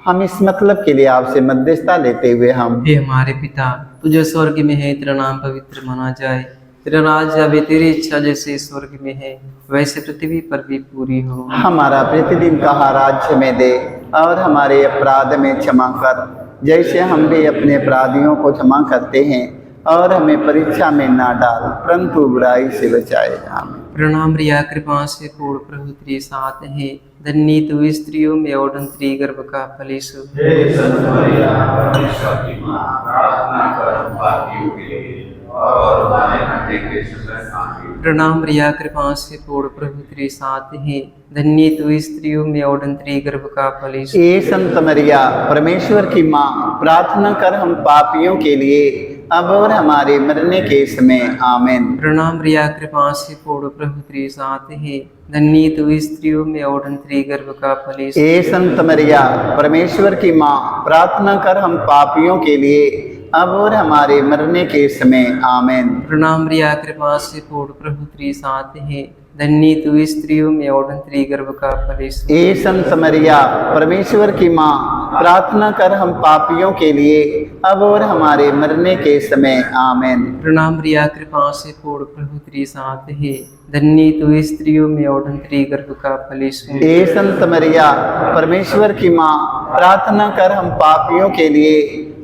हम इस मतलब के लिए आपसे मध्यस्थता लेते हुए हम हे हमारे पिता, तुझे स्वर्ग में है, तेरा नाम पवित्र माना जाए, तेरा राज्य आवे, तेरी इच्छा जैसे स्वर्ग में है वैसे पृथ्वी पर भी पूरी हो। हमारा प्रतिदिन का राज्य में दे और हमारे अपराध में क्षमा कर, जैसे हम भी अपने अपराधियों को क्षमा करते हैं, और हमें परीक्षा में ना डाल परंतु बुराई से बचाए। आमीन। प्रणाम रिया, कृपा से पूर्ण, प्रभु तेरे साथ है, धन्य तू स्त्रियों में और धन्य गर्भ का फल यीशु। हे संत मरिया, परमेश्वर की मां, प्रार्थना कर हम पापियों के लिए और हमारे मरने के समय आमीन। प्रणाम रिया, कृपा से पूर्ण, प्रभु तेरे साथ है, धन्य तू स्त्रियों में और धन्य गर्भ का फल यीशु। हे संत मरिया, परमेश्वर की मां, प्रार्थना कर हम पापियों के लिए अब और हमारे मरने के समय आमीन। प्रणाम रिया, कृपा से पूर्ण, प्रभु तेरे साथ है, धन्य तू स्त्रियों में और धन्य गर्भ का फल यीशु। हे संत मरिया, परमेश्वर की मां, प्रार्थना कर हम पापियों के लिए अब और हमारे मरने के समय आमीन। प्रणाम रिया, कृपा से पूर्ण, प्रभु तेरे साथ है, धन्य तू स्त्रियों में और धन्य गर्भ का फल यीशु। हे संत मरिया, परमेश्वर की मां, प्रार्थना कर हम पापियों के लिए अब और हमारे मरने के समय आमीन। प्रणाम रिया, कृपा से पूर्ण, प्रभु तेरे साथ है, धन्य तू स्त्रियों में और धन्य गर्भ का फल यीशु। हे संत मरिया, परमेश्वर की मां, प्रार्थना कर हम पापियों के लिए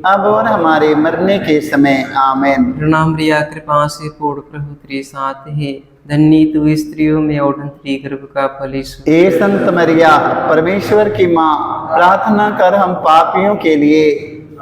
अब और हमारे मरने के समय आमीन। प्रणाम रिया, कृपा से पूर्ण, प्रभु तेरे साथ है, धन्य तू स्त्रियों में और धन्य गर्भ का फल यीशु। हे संत मरिया, परमेश्वर की मां, प्रार्थना कर हम पापियों के लिए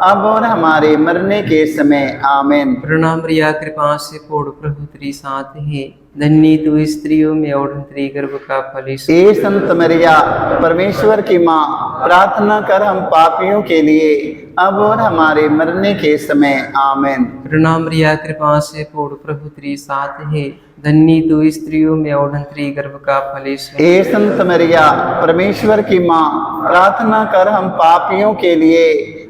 अब और हमारे मरने के समय आमीन। प्रणाम रिया, कृपा से पूर्ण, प्रभु तेरे साथ है, धन्य तू स्त्रियों में और धन्य गर्भ का फल यीशु। हे संत मरिया, परमेश्वर की मां, प्रार्थना कर हम पापियों के लिए अब और हमारे मरने के समय आमीन। प्रणाम रिया, कृपा से पूर्ण, प्रभु तेरे साथ है, धन्य तू स्त्रियों में और धन्य गर्भ का फल यीशु। हे संत मरिया, परमेश्वर की मां, प्रार्थना कर हम पापियों के लिए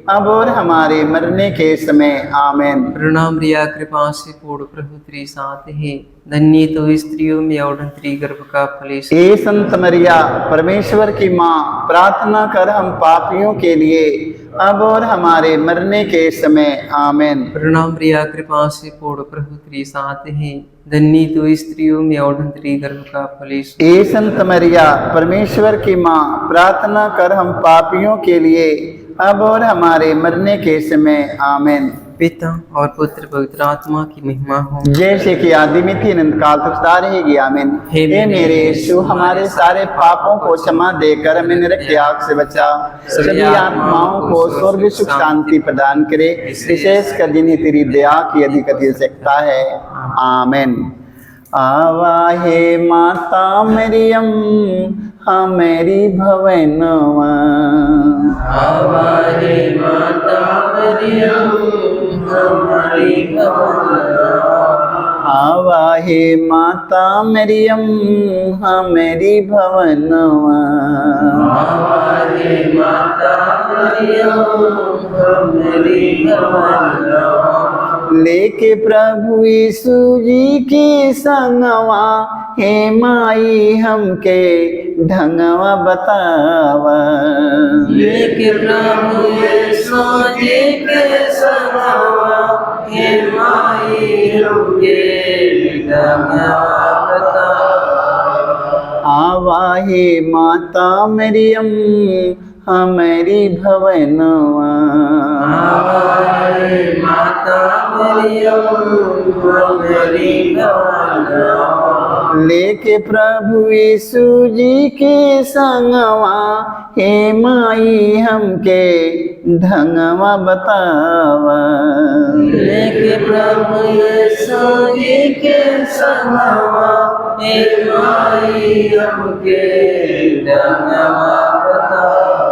अब और हमारे मरने के समय आमीन। प्रणाम रिया, कृपा से पूर्ण, प्रभु तेरे साथ है, धन्य तू स्त्रियों में और धन्य गर्भ का फल यीशु। हे संत मरिया, परमेश्वर की मां, प्रार्थना कर हम पापियों के लिए अब और हमारे मरने के समय आमीन। प्रणाम रिया, कृपा से पूर्ण, प्रभु तेरे साथ है, धन्य तू स्त्रियों में और धन्य गर्भ का फल यीशु। हे संत मरिया, परमेश्वर की मां, प्रार्थना कर हम पापियों के लिए अब और हमारे मरने के समय आमीन। पिता और पुत्र पवित्र आत्मा की महिमा हो, जैसे कि आदि में थी अनंत काल तक सदा रहेगी आमीन। हे मेरे यीशु, हमारे सारे पापों को क्षमा देकर हमें नरक की आग से बचा, सभी आत्माओं को स्वर्ग सुख शांति प्रदान करे, विशेष कर जिन्हें तेरी दया की अधिक आवश्यकता है। आमीन। आवा हे माता मरियम, हमारी भवनवा, आवा हे माता मरियम, हमारी भवनवा, आवा हे माता मरियम, हमारी भवनवा, आवा हे माता मरियम, हमारी भवनवा, लेके प्रभु यीशु जी की संगवा, हे माई हमके ढंगवा बतावा, लेके प्रभु यीशु जी के संगवा, हे माई हमके ढंगवा बतावा, आवा हे माता मरियम, हमारी भवनवा, आवा हे माता मरियम, हमारी भवनवा, लेके प्रभु यीशु जी के संगवा, हे माई हमके ढंगवा बतावा, लेके प्रभु यीशु जी के संगवा, हे माई हमके ढंगवा बतावा,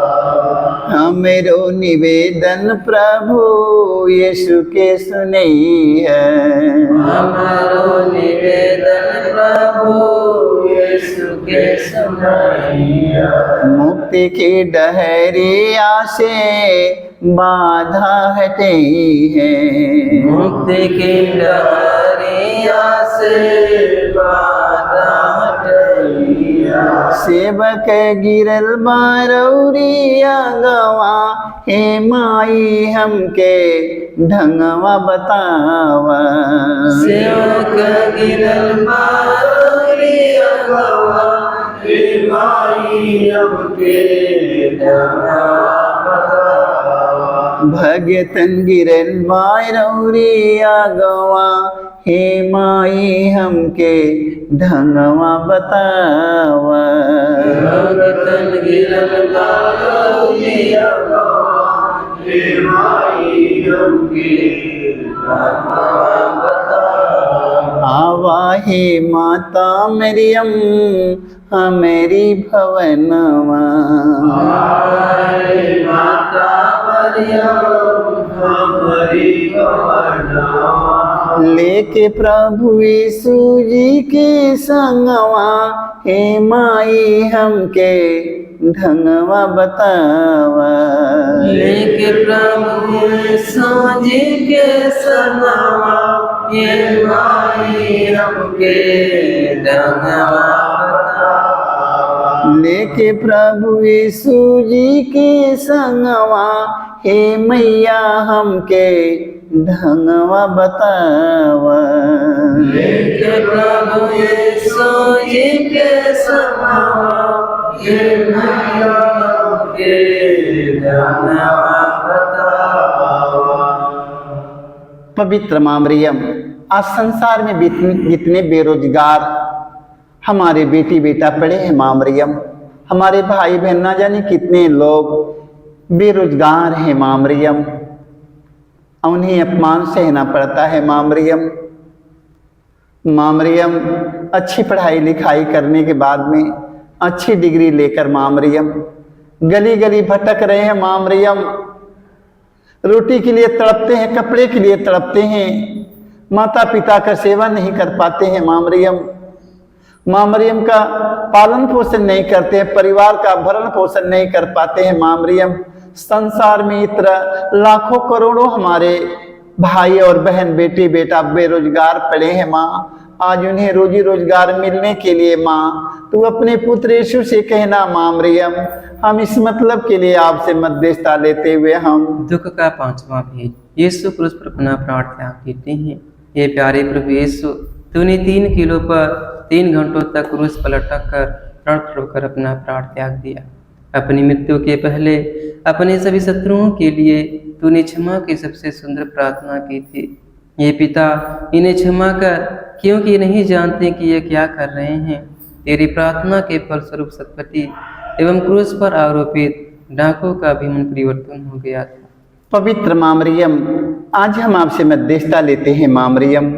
हमरो निवेदन प्रभु यीशु के सुनई है, हमारो निवेदन प्रभु यीशु के सुनाइया, मुक्ति की डहरिया से बाधा हटे है। मुक्ति की डहरिया से बाधा हटैया। सेवक गिरल बारौरिया गवा, हे माई हमके ढंगवा बतावा। सेवक गिरल बारौरिया गवा, हे माई हमके ढंगवा बतावा। भगतन गिरल बारौरिया गवा, हे माई हमके ढंगवा बतावा। भगतन गिरल बारौरिया गवा, हे माई हमके ढंगवा बतावा। आवा हे माता मरियम हमेरी भवनवा। आए माता मरियम हमारी भवनवा। लेके प्रभु यीशु जी के संगवा, हे माई हमके ढंगवा बतावा। लेके प्रभु यीशु जी के संगवा, हे माई हमके ढंगवा बतावा। लेके प्रभु यीशु जी के संगवा, हे मैया हमके ढंगवा बतावा। लेके प्रभु यीशु जी के संगवा, हे मैया हमके ढंगवा बतावा। पवित्र माँ मरियम, आज संसार में जितने बेरोजगार हमारे बेटी बेटा पड़े हैं माँ मरियम, हमारे भाई बहन ना जाने कितने लोग बेरोजगार हैं माँ मरियम, उन्हें अपमान सहना पड़ता है माँ मरियम। माँ मरियम, अच्छी पढ़ाई लिखाई करने के बाद में अच्छी डिग्री लेकर माँ मरियम गली गली भटक रहे हैं माँ मरियम। रोटी के लिए तड़पते हैं, कपड़े के लिए तड़पते हैं, माता पिता का सेवा नहीं कर पाते हैं माँ मरियम। माँ मरियम का पालन पोषण नहीं करते हैं, परिवार का भरण पोषण नहीं कर पाते हैं माँ मरियम। संसार में इतना लाखों करोड़ों हमारे भाई और बहन बेटे बेटा बेरोजगार पड़े हैं माँ। आज उन्हें रोजी रोजगार मिलने के लिए माँ तू अपने पुत्र यीशु से कहना माँ मरियम, हम इस मतलब के लिए आपसे मध्यस्थता लेते हुए हम दुख का पांचवा भेद, यीशु क्रूस पर अपना प्राण त्याग देते हैं। ये प्यारे प्रभु यीशु, तूने 3 किलो पर 3 घंटों तक क्रूस पर लटक कर तड़प कर अपना प्राण त्याग दिया। अपनी मृत्यु के पहले अपने सभी शत्रुओं के लिए तूने क्षमा की सबसे सुंदर प्रार्थना की थी। ये पिता, इन्हें क्षमा कर, क्योंकि ये नहीं जानते कि ये क्या कर रहे हैं। तेरी प्रार्थना के फलस्वरूप सतपति एवं क्रूस पर आरोपित डाकुओं का भी मन परिवर्तन हो गया था। पवित्र माँ मरियम, आज हम आपसे मध्यस्थता लेते हैं माँ मरियम।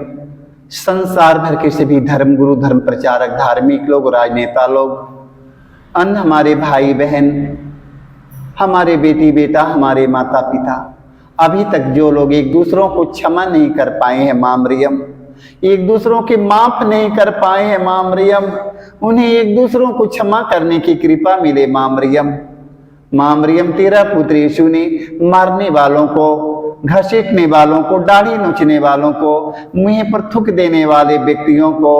संसार भर के सभी धर्म गुरु, धर्म प्रचारक, धार्मिक लोग, राजनेता लोग, अन्य हमारे भाई बहन, हमारे बेटी बेटा, हमारे माता पिता, अभी तक जो लोग एक दूसरों को क्षमा नहीं कर पाए हैं माँ मरियम, एक दूसरों के माफ नहीं कर पाए हैं माँ मरियम, उन्हें एक दूसरों को क्षमा करने की कृपा मिले माँ मरियम। माँ मरियम, तेरा पुत्र यीशु ने मारने वालों को, घसीटने वालों को, दाढ़ी नोचने वालों को, मुंह पर थूक देने वाले व्यक्तियों को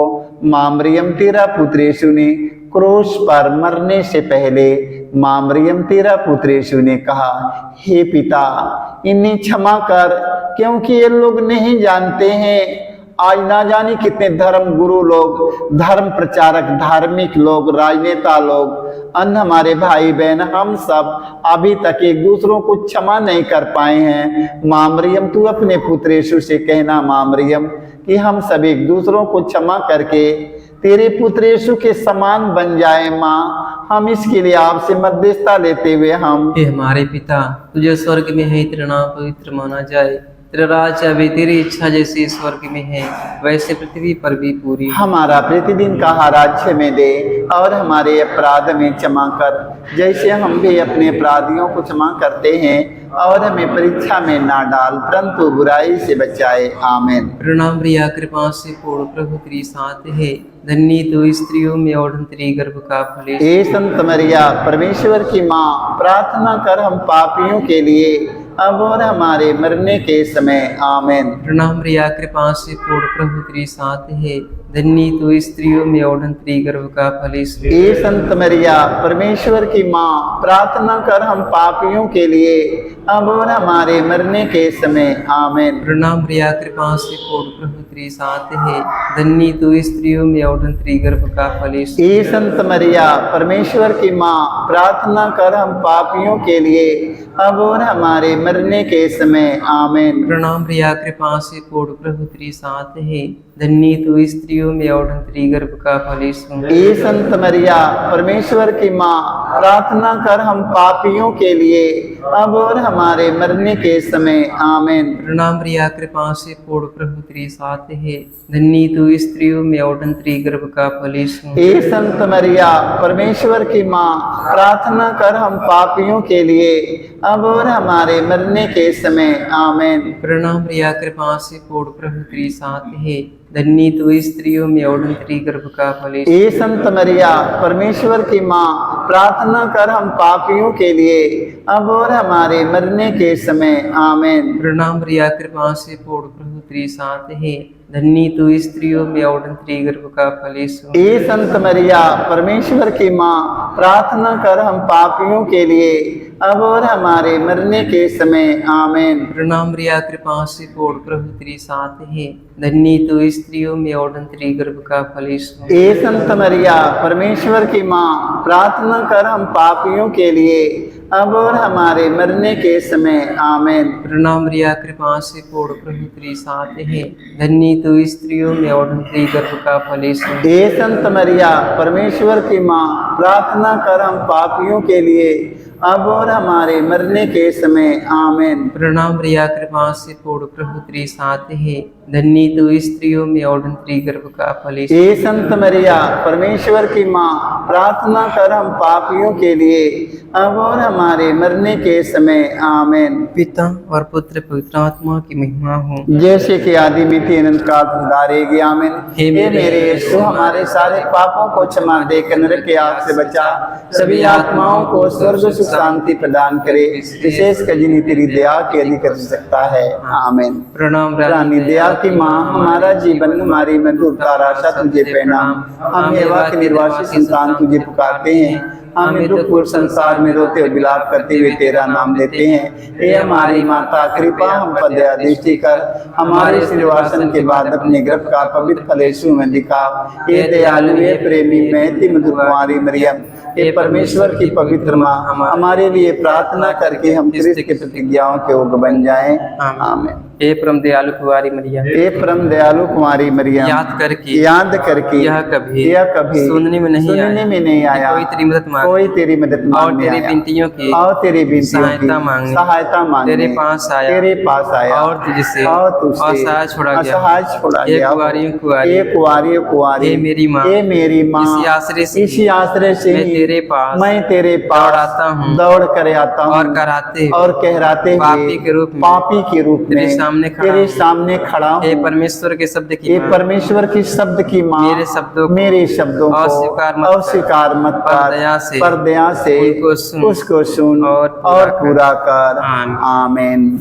माँ मरियम तेरा पुत्र यीशु ने क्रूस पर मरने से पहले माँ मरियम तेरा पुत्र यीशु ने कहा, हे पिता, इन्हें क्षमा कर, क्योंकि ये लोग नहीं जानते हैं। आज ना जाने कितने धर्म गुरु लोग, धर्म प्रचारक, धार्मिक लोग, राजनेता लोग, अन्य हमारे भाई बहन, हम सब अभी तक एक दूसरों को क्षमा नहीं कर पाए हैं। माँ मरियम, तू अपने पुत्र यीशु से कहना माँ मरियम कि हम सब एक दूसरों को क्षमा करके तेरे पुत्र यीशु के समान बन जाए माँ। हम इसके लिए आपसे मध्यस्थता लेते हुए हम हे हमारे पिता, तुझे स्वर्ग में है, तेरा नाम पवित्र माना जाए, तेरा राज्य आवे, तेरी इच्छा जैसे स्वर्ग में है वैसे पृथ्वी पर भी पूरी। हमारा प्रतिदिन का आहार में दे और हमारे अपराध में क्षमा कर, जैसे हम भी अपने अपराधियों को क्षमा करते हैं, और हमें परीक्षा में ना डाल परंतु बुराई से बचाए। आमीन। प्रणाम प्रिया, कृपा से पूर्ण, प्रभु तेरी साथ है, धन्य तो स्त्रियों में और तेरी गर्भ का फल। हे संत मरिया, परमेश्वर की माँ, प्रार्थना कर हम पापियों के लिए अब और हमारे मरने के समय आमीन। प्रणाम रिया कृपा से पूर्ण प्रभु तेरे साथ है, धन्य तू स्त्रियों में और धन्य गर्भ का फल यीशु। हे संत मरिया परमेश्वर की माँ, प्रार्थना कर हम पापियों के लिए अब और हमारे मरने के समय आमीन। प्रणाम रिया कृपा से पूर्ण प्रभु तेरे साथ है, धन्य तू स्त्रियों में और धन्य गर्भ का फल यीशु। हे संत मरिया परमेश्वर की माँ, प्रार्थना कर हम पापियों के लिए अब और हमारे मरने के समय आमीन। प्रणाम रिया कृपा से पूर्ण प्रभु तेरे साथ है, धन्य तू स्त्रियों में और धन्य गर्भ का फल यीशु। हे संत मरिया परमेश्वर की माँ, प्रार्थना कर हम पापियों के लिए अब और हमारे मरने के समय आमीन। प्रणाम रिया कृपा से पूर्ण प्रभु तेरे साथ है, धन्य तू स्त्रियों में और धन्य गर्भ का फल यीशु। हे संत मरिया परमेश्वर की माँ, प्रार्थना कर हम पापियों के लिए अब और हमारे मरने के समय आमीन। प्रणाम रिया कृपा से पूर्ण प्रभु तेरे साथ है, धन्य तू स्त्रियों में और धन्य गर्भ का फल यीशु। हे संत मरिया परमेश्वर की माँ, प्रार्थना कर हम पापियों के लिए अब और हमारे मरने के समय आमीन। प्रणाम रिया कृपा से पूर्ण प्रभु तेरे साथ है, धन्य तू स्त्रियों में और धन्य गर्भ का फल यीशु। हे संत मरिया परमेश्वर की माँ, प्रार्थना कर हम पापियों के लिए अब और हमारे मरने के समय आमीन। प्रणाम रिया कृपा से पूर्ण प्रभु तेरे साथ है, धन्य तू स्त्रियों में और धन्य गर्भ का फल यीशु। हे संत मरिया परमेश्वर की माँ, प्रार्थना कर हम पापियों के लिए अब और हमारे मरने के समय आमीन। प्रणाम रिया कृपा से पूर्ण प्रभु तेरे साथ है, धन्य तू स्त्रियों में और धन्य गर्भ का फल यीशु। हे संत मरिया परमेश्वर की माँ, प्रार्थना कर हम पापियों के लिए अब और हमारे मरने के समय आमीन। प्रणाम रिया कृपा से पूर्ण प्रभु तेरे साथ है, धन्य तू स्त्रियों में और धन्य गर्भ का फल यीशु। हे संत मरिया परमेश्वर की माँ, प्रार्थना कर हम पापियों के लिए अब और हमारे मरने के समय आमीन। पिता और पुत्र पवित्र आत्मा की महिमा हो, जैसे कि आदि में थी अनंत काल सुधारेगी आमीन। हे मेरे यीशु, हमारे सारे पापों को क्षमा देकर नरक के आग से बचा, सभी आत्माओं को स्वर्ग सुख शांति प्रदान करे, विशेष कर जिन्हें तेरी दया के अधिक कर सकता है आमीन। प्रणाम रानी दया की माँ, हमारा जीवन हमारी मधुरता आशा तुझे प्रणाम। हम एवा के निर्वासित संतान तुझे पुकारते हैं, हमें दुखपूर्ण संसार में रोते हुए विलाप करते हुए तेरा नाम लेते हैं। हे हमारी माता, कृपा हम पर दया दृष्टि कर, हमारे निर्वासन के बाद अपने गर्भ का पवित्र फल यीशु में दिखा। हे दयालु, हे प्रेमी, महती मधुर कुंवारी मरियम, हे परमेश्वर की पवित्र माँ, हमारे लिए प्रार्थना करके हम क्रिस्त की प्रतिज्ञाओं के योग्य बन जाएं आमीन। हे परम दयालु कुंवारी मरिया, हे परम दयालु कुमारी मरियम, याद करके यह कभी सुनने में नहीं आया, कोई तेरी मदद मांगने और तेरी विनतियों की सहायता मांगने तेरे पास आया और तुझसे असहाय छोड़ा गया। हे कुंवारी, हे मेरी माँ, इसी आश्रय से मैं तेरे पास दौड़ कर आता हूँ और कहराते पापी के रूप में तेरे सामने खड़ा हूँ। हे परमेश्वर के शब्द की माँ, मेरे शब्दों को अस्वीकार मत कर, पर दया से उसको सुन और पूरा कर आमीन।